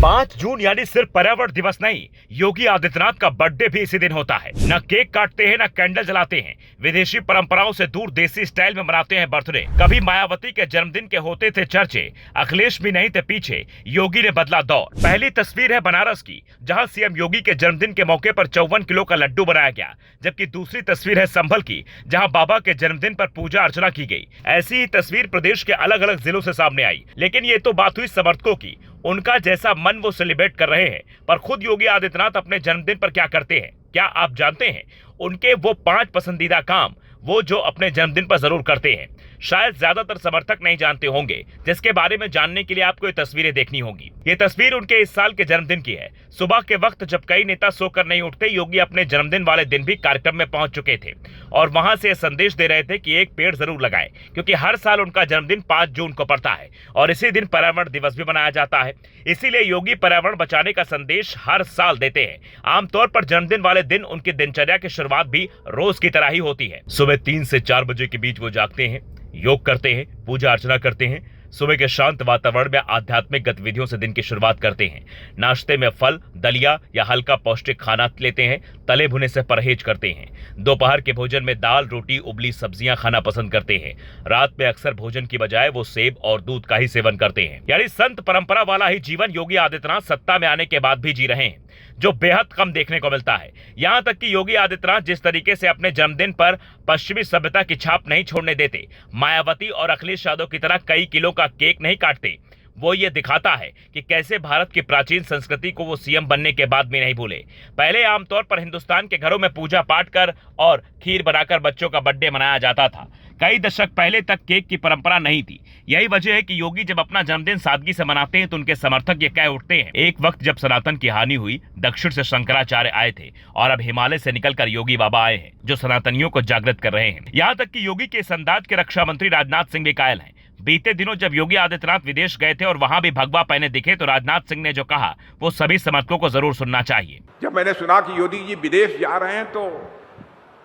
5 जून यानी सिर्फ पर्यावरण दिवस नहीं, योगी आदित्यनाथ का बर्थडे भी इसी दिन होता है। न केक काटते हैं, न कैंडल जलाते हैं, विदेशी परंपराओं से दूर देसी स्टाइल में मनाते हैं बर्थडे। कभी मायावती के जन्मदिन के होते थे चर्चे, अखिलेश भी नहीं थे पीछे, योगी ने बदला दौर। पहली तस्वीर है बनारस की, जहां सीएम योगी के जन्मदिन के मौके पर 54 किलो का लड्डू बनाया गया, जबकि दूसरी तस्वीर है संभल की, जहां बाबा के जन्मदिन पर पूजा अर्चना की गई। ऐसी ही तस्वीर प्रदेश के अलग अलग जिलों से सामने आई। लेकिन ये तो बात हुई समर्थकों की, उनका जैसा मन वो सेलिब्रेट कर रहे हैं। पर खुद योगी आदित्यनाथ अपने जन्मदिन पर क्या करते हैं, क्या आप जानते हैं? उनके वो 5 पसंदीदा काम वो जो अपने जन्मदिन पर जरूर करते हैं, शायद ज्यादातर समर्थक नहीं जानते होंगे, जिसके बारे में जानने के लिए आपको ये तस्वीरें देखनी होंगी। ये तस्वीर उनके इस साल के जन्मदिन की है। सुबह के वक्त जब कई नेता सोकर नहीं उठते, योगी अपने जन्मदिन वाले दिन भी कार्यक्रम में पहुंच चुके थे और वहां से संदेश दे रहे थे कि एक पेड़ जरूर लगाएं, क्योंकि हर साल उनका जन्मदिन 5 जून को पड़ता है और इसी दिन पर्यावरण दिवस भी मनाया जाता है। इसीलिए योगी पर्यावरण बचाने का संदेश हर साल देते हैं। आमतौर पर जन्मदिन वाले दिन उनकी दिनचर्या की शुरुआत भी रोज की तरह ही होती है। सुबह 3 से 4 बजे के बीच वो जागते हैं, योग करते हैं, पूजा अर्चना करते हैं। सुबह के शांत वातावरण में आध्यात्मिक गतिविधियों से दिन की शुरुआत करते हैं। नाश्ते में फल, दलिया या हल्का पौष्टिक खाना लेते हैं। तले भुने से परहेज करते हैं। दोपहर के भोजन में दाल, रोटी, उबली सब्जियां खाना पसंद करते हैं। रात में अक्सर भोजन की बजाय वो सेब और दूध का ही सेवन करते हैं। यानी संत परंपरा वाला ही जीवन योगी आदित्यनाथ सत्ता में आने के बाद भी जी रहे हैं, जो बेहद कम देखने को मिलता है। यहाँ तक कि योगी आदित्यनाथ जिस तरीके से अपने जन्मदिन पर पश्चिमी सभ्यता की छाप नहीं छोड़ने देते, मायावती और अखिलेश यादव की तरह कई किलो का केक नहीं काटते, वो ये दिखाता है कि कैसे भारत की प्राचीन संस्कृति को वो सीएम बनने के बाद भी नहीं भूले। पहले आमतौर पर हिंदुस्तान के घरों में पूजा पाठ कर और खीर बनाकर बच्चों का बर्थडे मनाया जाता था। कई दशक पहले तक केक की परंपरा नहीं थी। यही वजह है कि योगी जब अपना जन्मदिन सादगी से मनाते हैं तो उनके समर्थक ये कह उठते हैं, एक वक्त जब सनातन की हानि हुई, दक्षिण से शंकराचार्य आए थे और अब हिमालय से निकलकर योगी बाबा आए हैं, जो सनातनियों को जागृत कर रहे हैं। यहाँ तक कि योगी के इस अंदाज के रक्षा मंत्री राजनाथ सिंह भी कायल हैं। बीते दिनों जब योगी आदित्यनाथ विदेश गए थे और वहां भी भगवा पहने दिखे, तो राजनाथ सिंह ने जो कहा वो सभी समर्थकों को जरूर सुनना चाहिए। जब मैंने सुना कि योगी जी विदेश जा रहे हैं तो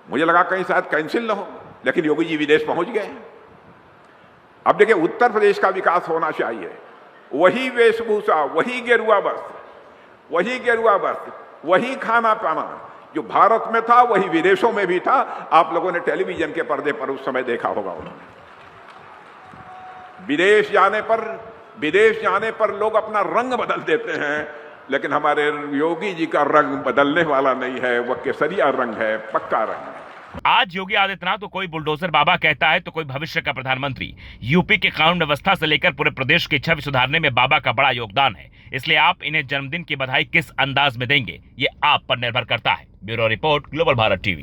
मुझे लगा कहीं शायद कैंसिल न हो, लेकिन योगी जी विदेश पहुंच गए। अब देखिए, उत्तर प्रदेश का विकास होना चाहिए। वही वेशभूषा, वही गेरुआ वस्त्र, वही खाना पाना जो भारत में था वही विदेशों में भी था। आप लोगों ने टेलीविजन के पर्दे पर उस समय देखा होगा। उन्होंने विदेश जाने पर लोग अपना रंग बदल देते हैं, लेकिन हमारे योगी जी का रंग बदलने वाला नहीं है। वह केसरिया रंग है, पक्का रंग है। आज योगी आदित्यनाथ को कोई बुलडोजर बाबा कहता है तो कोई भविष्य का प्रधानमंत्री। यूपी के कानून व्यवस्था से लेकर पूरे प्रदेश की छवि सुधारने में बाबा का बड़ा योगदान है। इसलिए आप इन्हें जन्मदिन की बधाई किस अंदाज में देंगे, ये आप पर निर्भर करता है। Bureau report, global Bharat TV.